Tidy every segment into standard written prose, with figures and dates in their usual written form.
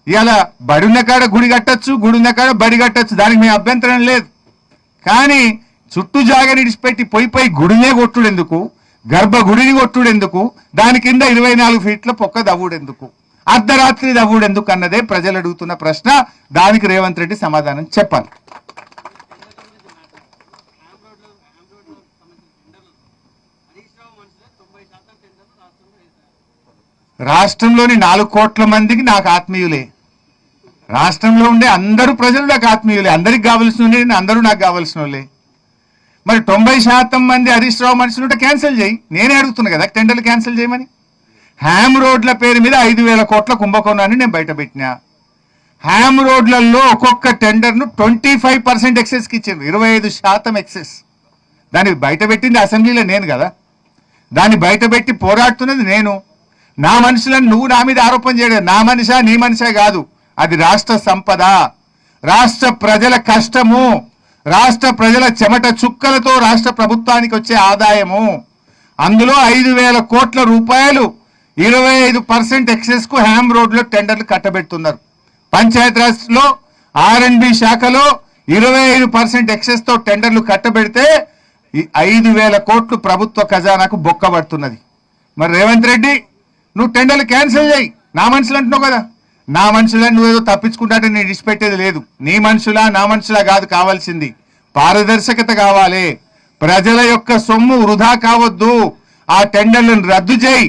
ఇవాళ బడి ఉన్న కాడ గుడి కట్టచ్చు, గుడి ఉన్న కాడ బడి కట్టచ్చు, దానికి మేము అభ్యంతరం లేదు. కానీ చుట్టూ జాగని ఇడిచిపెట్టి పోయి గుడినే కొట్టుడెందుకు, గర్భగుడిని కొట్టుడెందుకు, దాని కింద 24 ఫీట్ల పొక్క దవ్వుడెందుకు, అర్ధరాత్రి దవ్వుడెందుకు అన్నదే ప్రజలు అడుగుతున్న ప్రశ్న. దానికి రేవంత్ రెడ్డి సమాధానం చెప్పాలి. రాష్ట్రంలోని 4 కోట్ల మందికి నాకు ఆత్మీయులే. రాష్ట్రంలో ఉండే అందరూ ప్రజలు నాకు ఆత్మీయులే. అందరికి కావాల్సిన అందరూ నాకు కావాల్సిన వాళ్ళే. మరి 90% మంది హరీష్ రావు మనుషులు ఉంటే క్యాన్సిల్ చేయి. నేనే అడుగుతున్నా కదా టెండర్లు క్యాన్సిల్ చేయమని. హ్యామ్ రోడ్ల పేరు మీద 5,000 కోట్ల కుంభకోణాన్ని నేను బయటపెట్టినా. హ్యామ్ రోడ్లలో ఒక్కొక్క టెండర్ను 25% ఎక్సెస్కి ఇచ్చారు, 25% ఎక్సెస్. దాన్ని బయటపెట్టింది అసెంబ్లీలో నేను కదా. దాన్ని బయటపెట్టి పోరాడుతున్నది నేను. నా మనుషులను నువ్వు నా మీద ఆరోపణ చేయడం. నా మనిషా నీ మనిషా కాదు, అది రాష్ట్ర సంపద, రాష్ట్ర ప్రజల కష్టము, రాష్ట్ర ప్రజల చెమట చుక్కలతో రాష్ట్ర ప్రభుత్వానికి వచ్చే ఆదాయము. అందులో 5,000 కోట్ల రూపాయలు 25% ఎక్సెస్ కు హ్యామ్ రోడ్ లో టెండర్లు కట్టబెడుతున్నారు. పంచాయతీరాజ్ లో R&B శాఖలో 25% ఎక్సెస్ తో టెండర్లు కట్టబెడితే 5,000 కోట్లు ప్రభుత్వ ఖజానాకు బొక్కబడుతున్నది. మరి రేవంత్ రెడ్డి నువ్వు టెండర్లు క్యాన్సిల్ చేయి. నా మనుషులు అంటున్నావు కదా, నా మనుషులను నువ్వేదో తప్పించుకుంటాంటే నేను విడిచిపెట్టేది లేదు. నీ మనుషులా నా మనుషులా కాదు, కావాల్సింది పారదర్శకత కావాలి. ప్రజల యొక్క సొమ్ము వృధా కావద్దు. ఆ టెండర్లను రద్దు చేయి.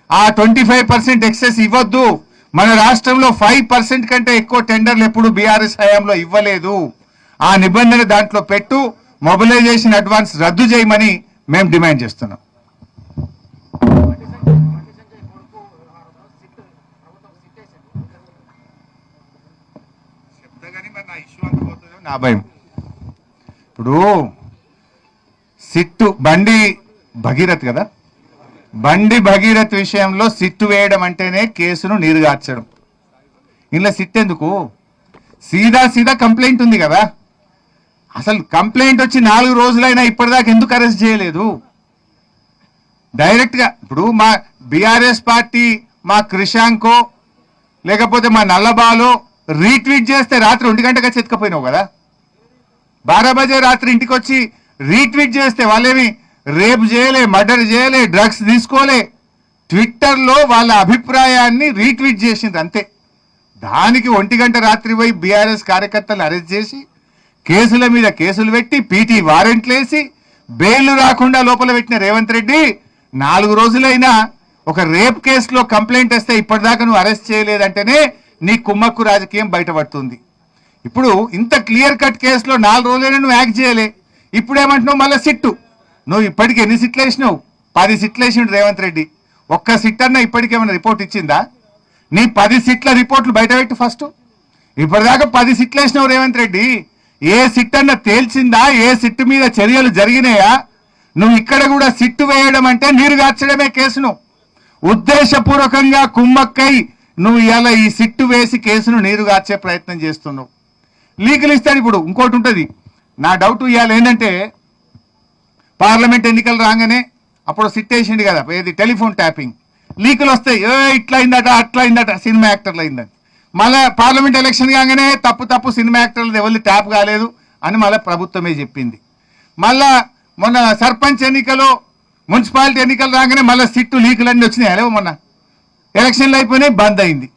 ఆ 25% ఎక్సెస్ ఇవ్వద్దు. మన రాష్ట్రంలో 5% కంటే ఎక్కువ టెండర్లు ఎప్పుడు బీఆర్ఎస్ హయాంలో ఇవ్వలేదు. ఆ నిబంధన దాంట్లో పెట్టు. మొబిలైజేషన్ అడ్వాన్స్ రద్దు చేయమని మేము డిమాండ్ చేస్తున్నాం. నా భయం ఇప్పుడు సిట్టు బండి భగీరథ్ కదా, బండి భగీరథ్ విషయంలో సిట్టు వేయడం అంటేనే కేసును నీరుగార్చడం. ఇలా సిట్ ఎందుకు? సీదా కంప్లైంట్ ఉంది కదా. అసలు కంప్లైంట్ వచ్చి 4 రోజులైనా ఇప్పటిదాకా ఎందుకు అరెస్ట్ చేయలేదు? డైరెక్ట్గా ఇప్పుడు మా బీఆర్ఎస్ పార్టీ మా క్రిషాంకో లేకపోతే మా నల్లబాలో రీట్వీట్ చేస్తే రాత్రి 1 గంటగా చెతకపోయినావు కదా. 12 బజే రాత్రి ఇంటికి వచ్చి రీట్వీట్ చేస్తే వాళ్ళేమి రేప్ చేయలే, మర్డర్ చేయలే, డ్రగ్స్ తీసుకోలే. ట్విట్టర్లో వాళ్ళ అభిప్రాయాన్ని రీట్వీట్ చేసింది అంతే. దానికి 1 గంట రాత్రి పోయి బీఆర్ఎస్ కార్యకర్తలు అరెస్ట్ చేసి కేసుల మీద కేసులు పెట్టి పీటీ వారెంట్లు వేసి బెయిల్ రాకుండా లోపల పెట్టిన రేవంత్ రెడ్డి 4 రోజులైనా ఒక రేప్ కేసులో కంప్లైంట్ వస్తే ఇప్పటిదాకా నువ్వు అరెస్ట్ చేయలేదంటేనే నీ కుమ్మక్కు రాజకీయం బయటపడుతుంది. ఇప్పుడు ఇంత క్లియర్ కట్ కేసులో 4 రోజులైనా నువ్వు యాక్ట్ చేయలే. ఇప్పుడు ఏమంటున్నావు మళ్ళీ సిట్టు. నువ్వు ఇప్పటికి ఎన్ని సిట్లు వేసినావు? 10 సిట్లు వేసిండు రేవంత్ రెడ్డి. ఒక్క సిట్ అన్న ఇప్పటికేమైనా రిపోర్ట్ ఇచ్చిందా? నీ 10 సిట్ల రిపోర్ట్లు బయటపెట్టు ఫస్ట్. ఇప్పటిదాకా 10 సిట్లు వేసినావు రేవంత్ రెడ్డి. ఏ సిట్ అన్న తేల్చిందా? ఏ సిట్టు మీద చర్యలు జరిగినాయా? నువ్వు ఇక్కడ కూడా సిట్టు వేయడం అంటే నీరుగార్చడమే కేసును. ఉద్దేశపూర్వకంగా కుమ్మక్కై నువ్వు ఇలా ఈ సిట్టు వేసి కేసును నీరుగార్చే ప్రయత్నం చేస్తున్నావు. లీకులు ఇస్తాను. ఇప్పుడు ఇంకోటి ఉంటుంది. నా డౌట్ ఇవాళ ఏంటంటే పార్లమెంట్ ఎన్నికలు రాగానే అప్పుడు సిట్ వేసిండు కదా, ఏది టెలిఫోన్ ట్యాపింగ్ లీకులు వస్తాయి. ఇట్లా అయిందట అట్లా అయిందట, సినిమా యాక్టర్లు అయిందని. మళ్ళీ పార్లమెంట్ ఎలక్షన్ కాగానే తప్పు సినిమా యాక్టర్లు ఎవరు ట్యాప్ కాలేదు అని మళ్ళీ ప్రభుత్వమే చెప్పింది. మళ్ళా మొన్న సర్పంచ్ ఎన్నికలు మున్సిపాలిటీ ఎన్నికలు రాగానే మళ్ళీ సిట్టు లీకులన్నీ వచ్చినాయి. అలేవు మొన్న ఎలక్షన్లు అయిపోయినాయి, బంద్ అయింది.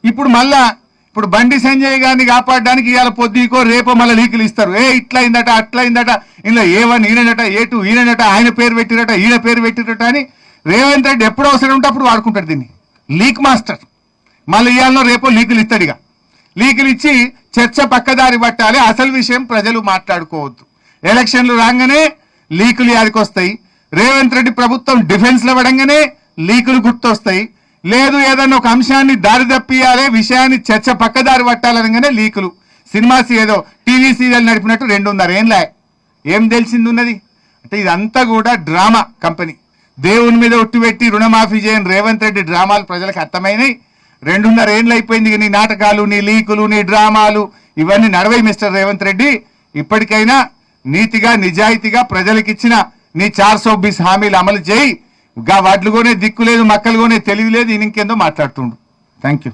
ఇప్పుడు బండి సంజయ్ గారిని కాపాడడానికి ఇవాళ పొద్దుకో రేపో మళ్ళీ లీకులు ఇస్తారు. ఇట్లా అయిందట అట్లా అయిందట, ఇందులో A1 ఈయనట, A2 ఈయనట, ఆయన పేరు పెట్టిరట, ఈయన పేరు పెట్టిరట అని రేవంత్ రెడ్డి ఎప్పుడు అవసరం ఉంటే అప్పుడు వాడుకుంటాడు దీన్ని. Leak master. మళ్ళీ ఇవాళ రేపో లీకులు ఇస్తాడు. ఇక లీకులు ఇచ్చి చర్చ పక్కదారి పట్టాలి. అసలు విషయం ప్రజలు మాట్లాడుకోవద్దు. ఎలక్షన్లు రాగానే లీకులు యాదికొస్తాయి. రేవంత్ రెడ్డి ప్రభుత్వం డిఫెన్స్లో పడంగానే లీకులు గుర్తొస్తాయి. లేదు ఏదన్నా ఒక అంశాన్ని దారి తప్పియాలి, విషయాన్ని చర్చ పక్కదారి పట్టాలనగానే లీకులు. సినిమా ఏదో టీవీ సీరియల్ నడిపినట్టు 2.5 ఏళ్ళ ఏం తెలిసింది ఉన్నది అంటే ఇదంతా కూడా డ్రామా కంపెనీ. దేవుని మీద ఒట్టిపెట్టి రుణమాఫీ చేయని రేవంత్ రెడ్డి డ్రామాలు ప్రజలకు అర్థమైనాయి. 2.5 ఏళ్ళు అయిపోయింది. నీ నాటకాలు, నీ లీకులు, నీ డ్రామాలు ఇవన్నీ నడవై మిస్టర్ రేవంత్ రెడ్డి. ఇప్పటికైనా నీతిగా నిజాయితీగా ప్రజలకిచ్చిన నీ 420 హామీలు అమలు చేయి. వడ్లు కొనే దిక్కు లేదు, మక్కలు కొనే తెలివి లేదు, ఇంకేందో మాట్లాడుతుండు. Thank you.